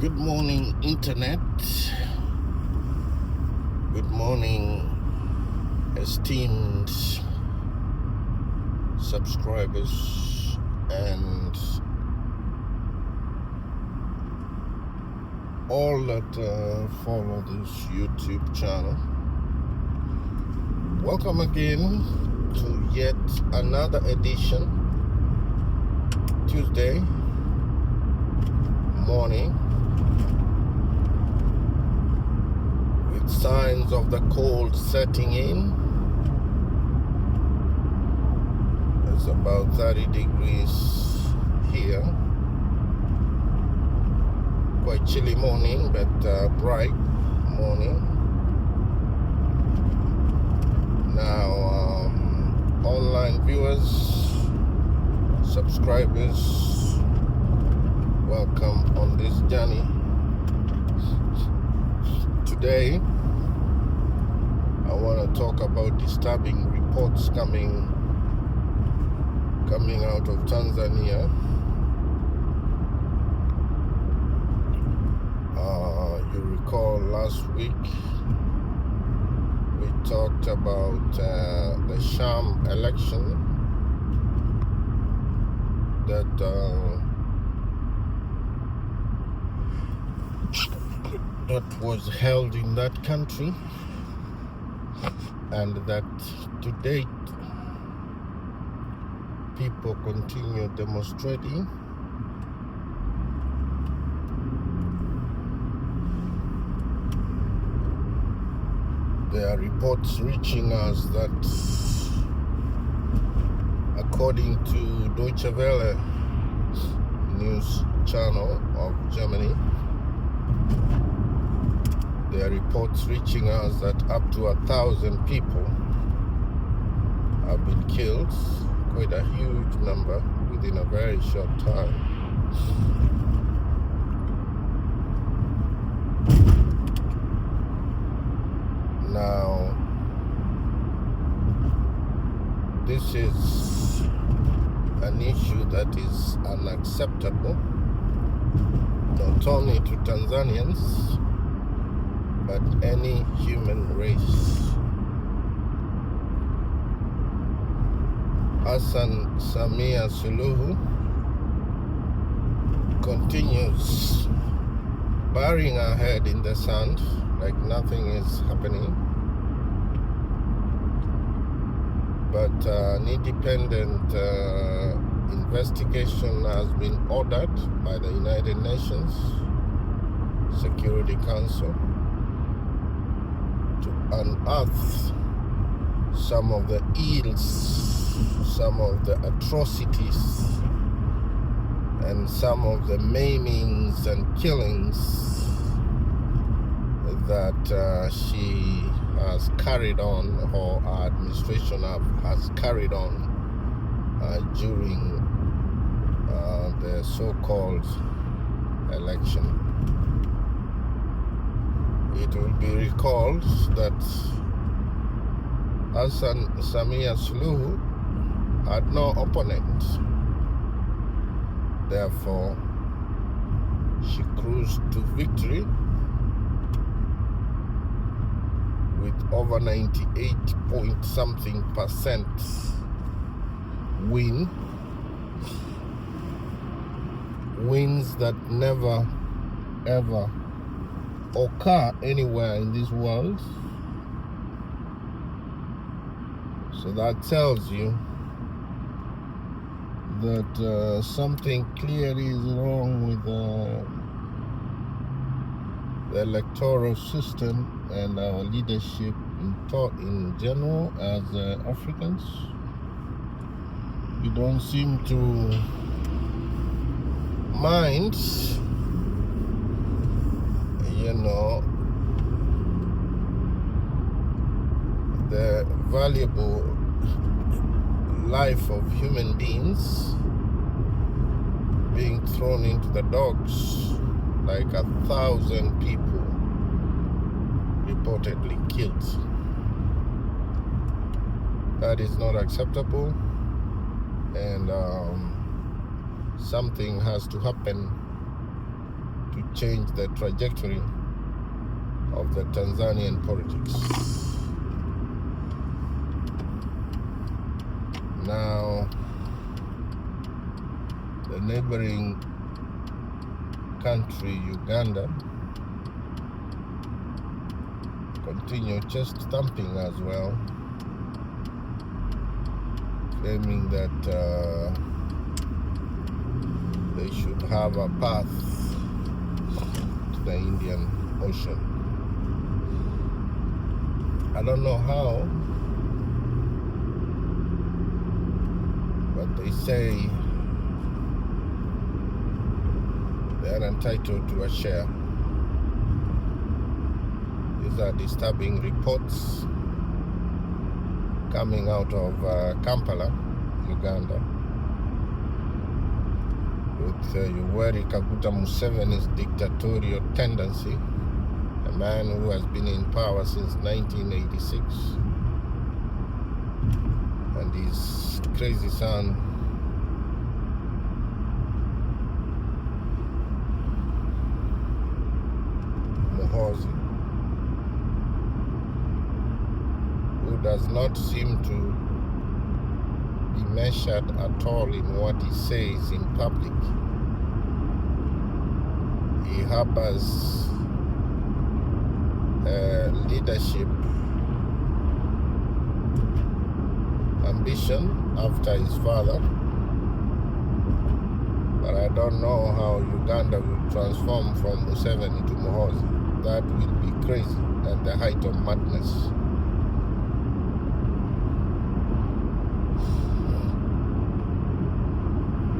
Good morning, Internet. Good morning, esteemed subscribers and all that follow this YouTube channel. Welcome again to yet another edition, Tuesday morning, with signs of the cold setting in. It's about 30 degrees here. Quite chilly morning, but bright morning. Now, online viewers, subscribers, welcome on this journey. Today, I want to talk about disturbing reports coming out of Tanzania. You recall last week we talked about the sham election that was held in that country, and that to date people continue demonstrating. There are reports reaching us that, according to Deutsche Welle news channel of Germany, there are reports reaching us that up to 1,000 people have been killed, quite a huge number within a very short time. Now, this is an issue that is unacceptable, not only to Tanzanians, but any human race. Hassan Samia Suluhu continues burying her head in the sand like nothing is happening. But an independent investigation has been ordered by the United Nations Security Council to unearth some of the ills, some of the atrocities, and some of the maimings and killings that she has carried on, or our administration has carried on during the so-called election. It will be recalled that Hassan Samia Suluhu had no opponent. Therefore, she cruised to victory with over 98 point something percent wins that never ever occur anywhere in this world. So that tells you that something clearly is wrong with the electoral system and our leadership in general as Africans. We don't seem to mind, the valuable life of human beings being thrown into the dogs, like 1,000 people reportedly killed. That is not acceptable, and something has to happen to change the trajectory of the Tanzanian politics. Now, the neighboring country, Uganda, continue chest thumping as well, claiming that they should have a path to the Indian Ocean. I don't know how, but they say they are entitled to a share. These are disturbing reports coming out of Kampala, Uganda, with Yoweri Kaguta Museveni's dictatorial tendency, a man who has been in power since 1986, and his crazy son, Muhoozi, who does not seem to be measured at all in what he says in public. He harbors leadership ambition after his father, but I don't know how Uganda will transform from Museveni to Muhoozi. That will be crazy and the height of madness.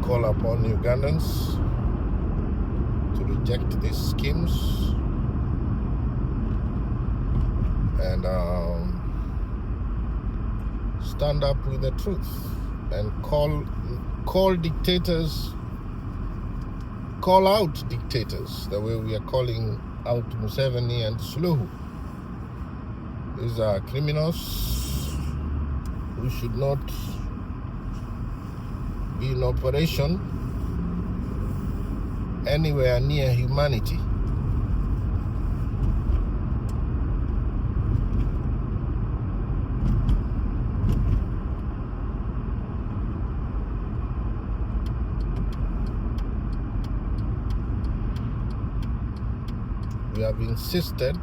Call upon Ugandans to reject these schemes and stand up with the truth and call dictators, call out dictators the way we are calling out Museveni and Suluhu. These are criminals who should not be in operation anywhere near humanity. We have insisted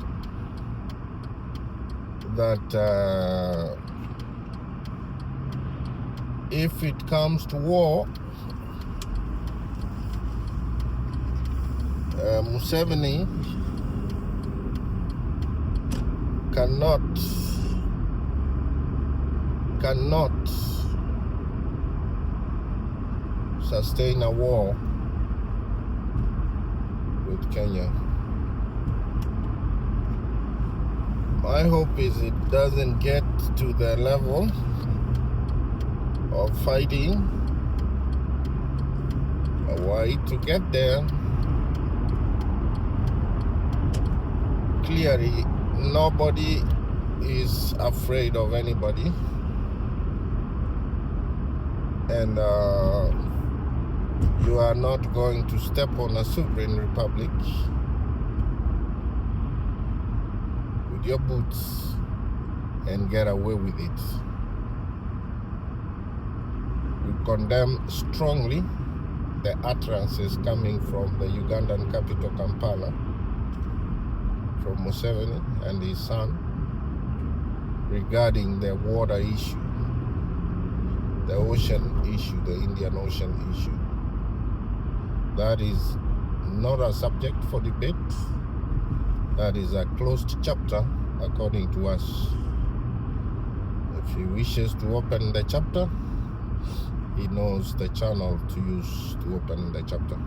that if it comes to war, Museveni cannot sustain a war with Kenya. My hope is it doesn't get to the level of fighting. Why to get there? Clearly, nobody is afraid of anybody, and you are not going to step on a sovereign republic with your boots and get away with it. We condemn strongly the utterances coming from the Ugandan capital, Kampala, from Museveni and his son regarding the water issue, the ocean issue, the Indian Ocean issue. That is not a subject for debate. That is a closed chapter, according to us. If he wishes to open the chapter, he knows the channel to use to open the chapter.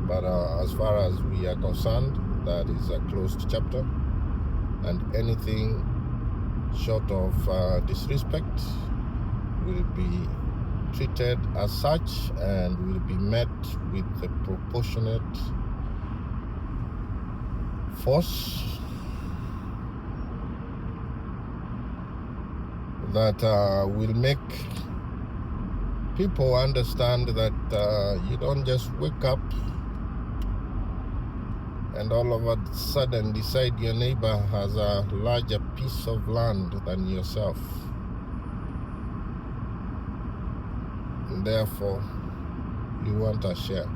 But as far as we are concerned, that is a closed chapter, and anything short of disrespect will be treated as such and will be met with the proportionate force that will make people understand that you don't just wake up and all of a sudden decide your neighbor has a larger piece of land than yourself. And therefore, you want a share.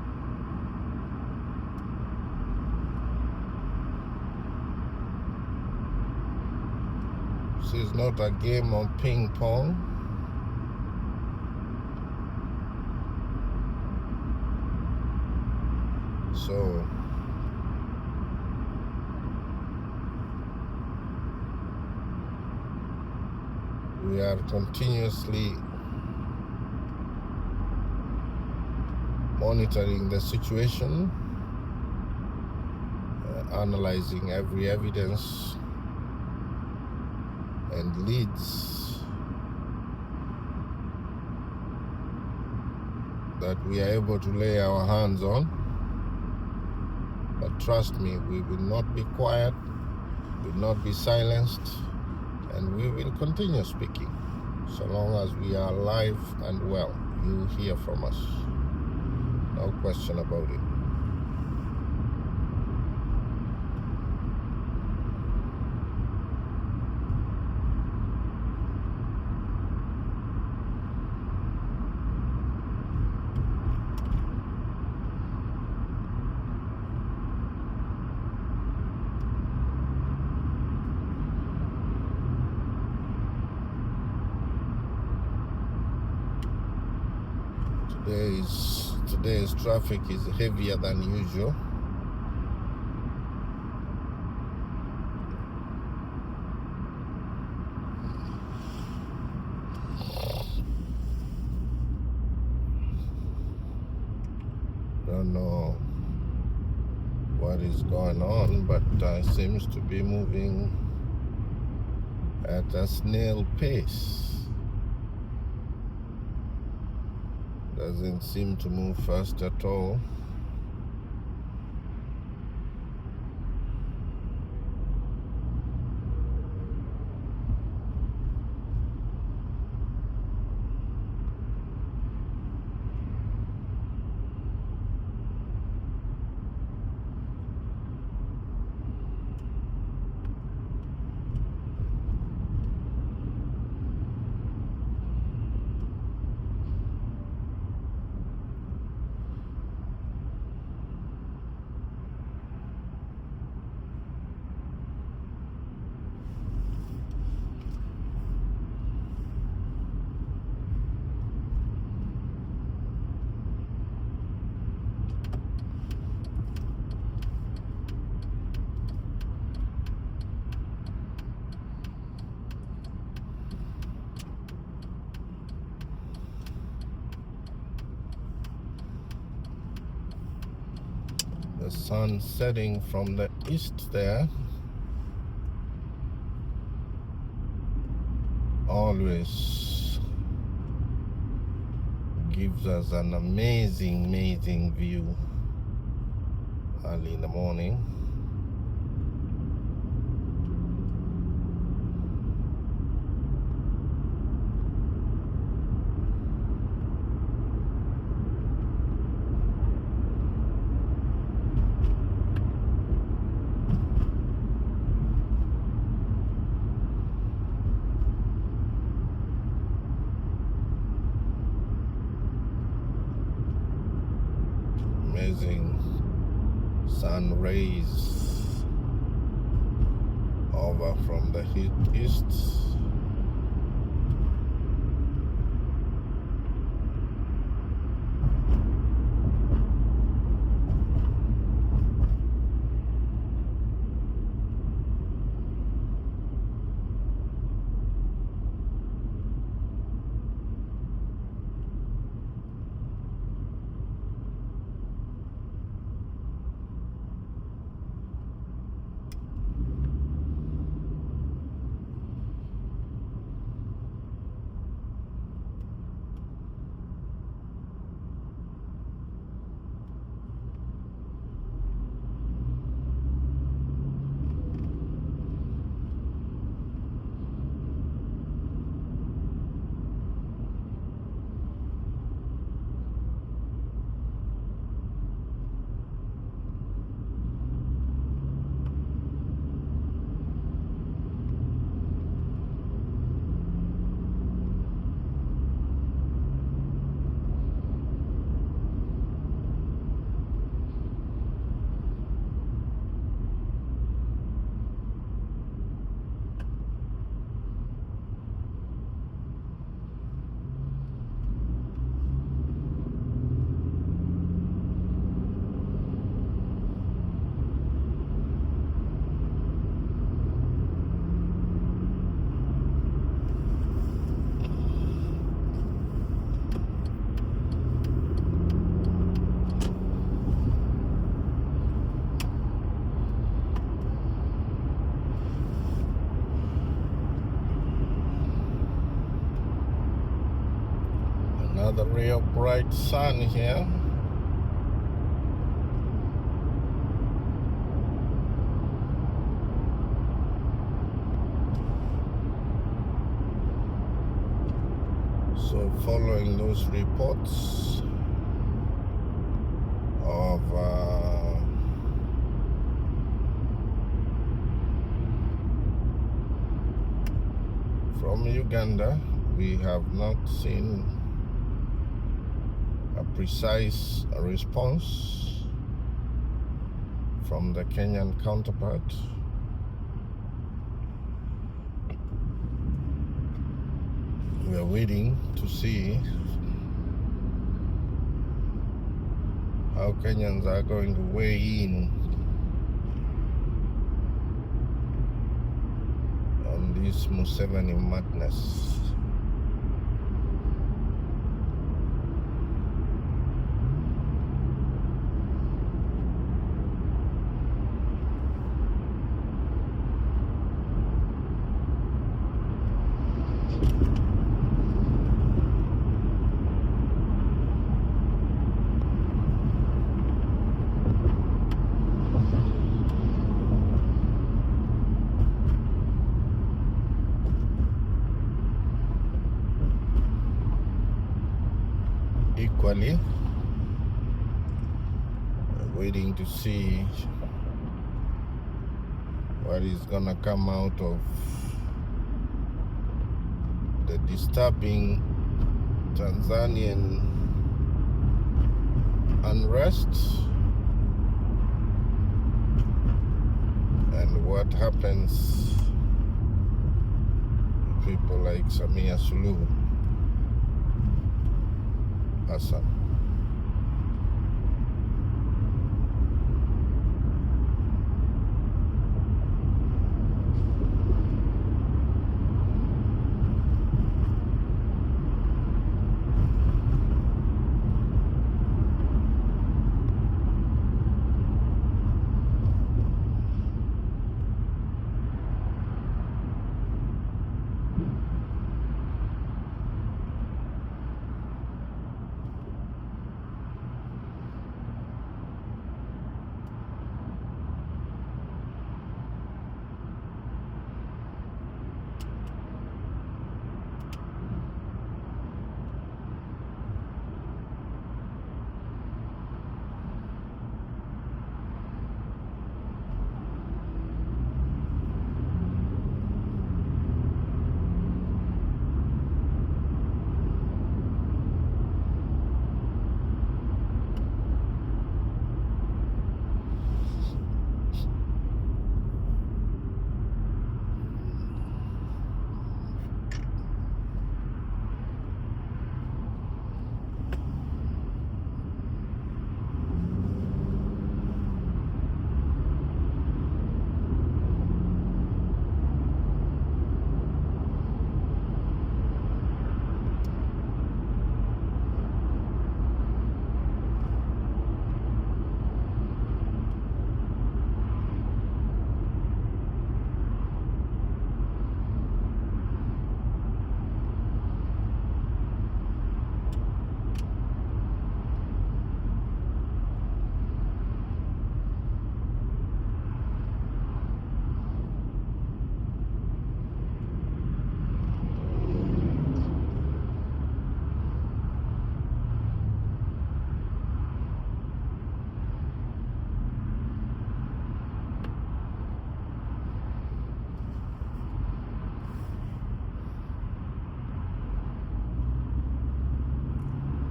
This is not a game of ping pong. So we are continuously monitoring the situation, analyzing every evidence and leads that we are able to lay our hands on. But trust me, we will not be quiet, will not be silenced, and we will continue speaking so long as we are alive and well. You hear from us. No question about it. Today's traffic is heavier than usual. Don't know what is going on, but seems to be moving at a snail pace. Doesn't seem to move fast at all. The sun setting from the east there always gives us an amazing view early in the morning. Amazing sun rays over from the east. Another ray of bright sun here. So following those reports of from Uganda, we have not seen a precise response from the Kenyan counterpart. We are waiting to see how Kenyans are going to weigh in on this Museveni madness. Equally, waiting to see what is gonna come out of the disturbing Tanzanian unrest and what happens to people like Samia Suluhu Hassan.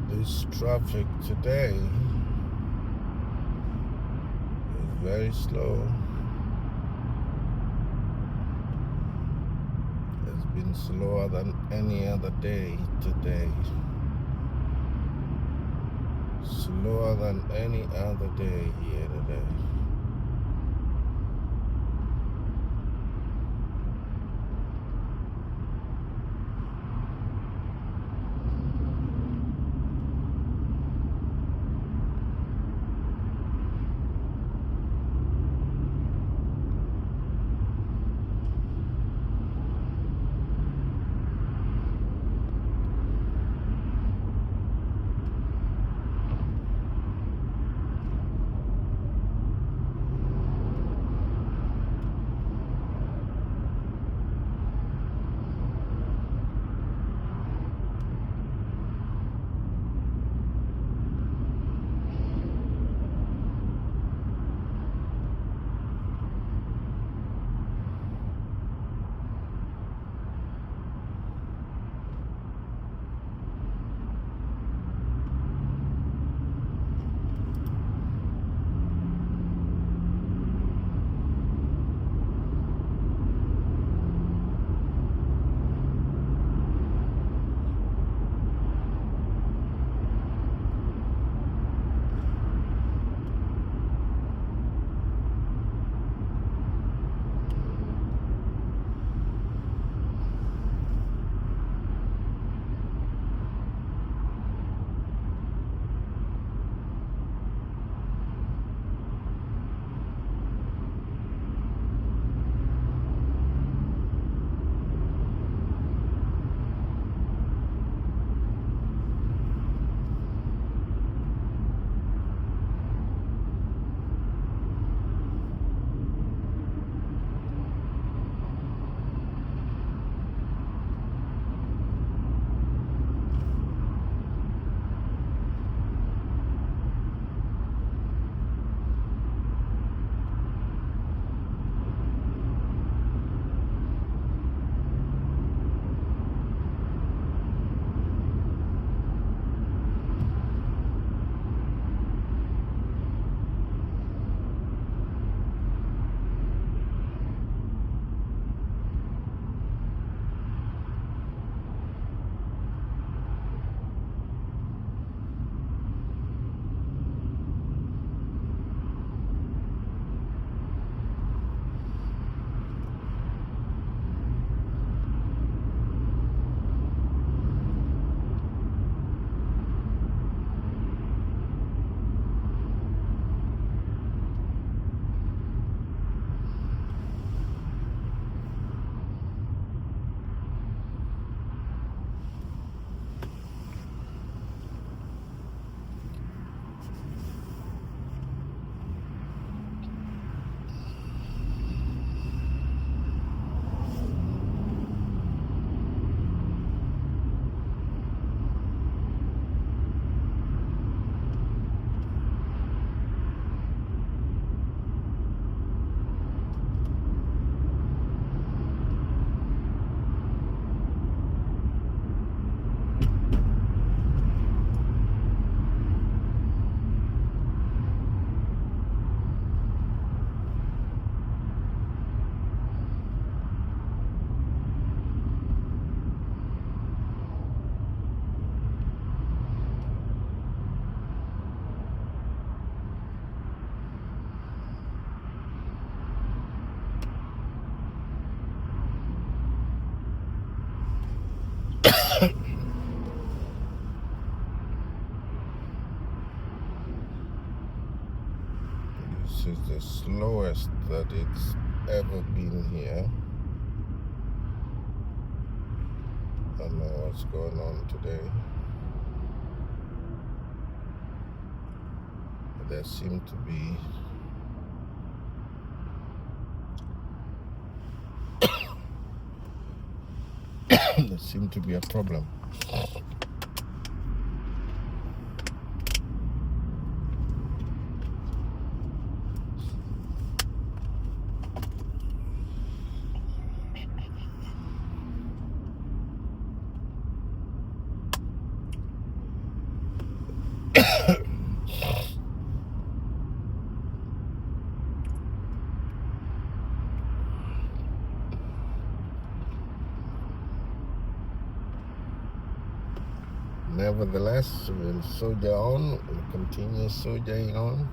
This traffic today is very slow. It's been slower than any other day today. Slower than any other day here today. is the slowest that it's ever been here. I don't know what's going on today. There seem to be a problem. Nevertheless, we'll soldier on, we'll continue soldiering on.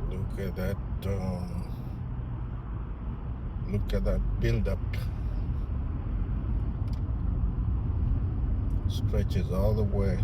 Look at that. Look at that build-up. Stretches all the way.